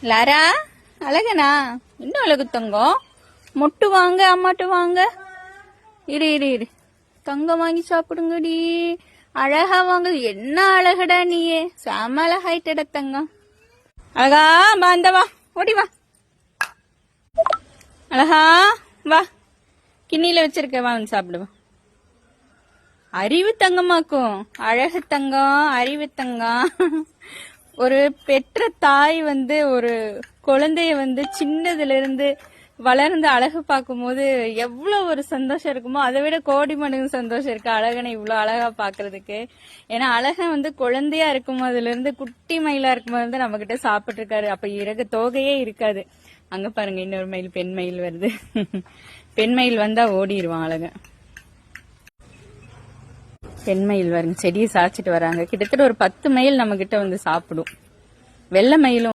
Laura அழகனா இன்னும் அழகு தங்கம். மொட்டு வாங்க அம்மாட்டு வாங்க. இரு இரு இரு தங்கம் வாங்கி சாப்பிடுங்கடி. அழகா வாங்க. என்ன அழகடா நீயே, செம அழகாயிட்டட தங்கம். அழகா வா, இந்த வா, ஓடி வா. அழகா வா, கிண்ணில வச்சிருக்க, வா வந்து சாப்பிடுவா. அறிவு தங்கமாக்கும். அழகு தங்கம், அறிவு தங்கம். ஒரு பெற்ற தாய் வந்து ஒரு குழந்தைய வந்து சின்னதுல இருந்து வளர்ந்து அழகு பார்க்கும் போது எவ்வளவு ஒரு சந்தோஷம் இருக்குமோ அதை விட கோடி மடங்கு சந்தோஷம் இருக்கு அழகனை இவ்வளவு அழகா பாக்குறதுக்கு. ஏன்னா அழகன் வந்து குழந்தையா இருக்கும் போதுல இருந்து குட்டி மயிலா இருக்கும் போது வந்து நம்ம கிட்ட சாப்பிட்டு இருக்காரு. அப்ப இறகு தோகையே இருக்காது. அங்க பாருங்க இன்னொரு மயில், பெண் மயில் வருது. பெண் மயில் வந்தா ஓடிடுவான் அழகன். பெண் மயில் வருங்க, செடியை சாய்ச்சிட்டு வராங்க. கிட்டத்தட்ட ஒரு 10 மயில் நம்ம கிட்ட வந்து சாப்பிடும். வெள்ளை மயிலும்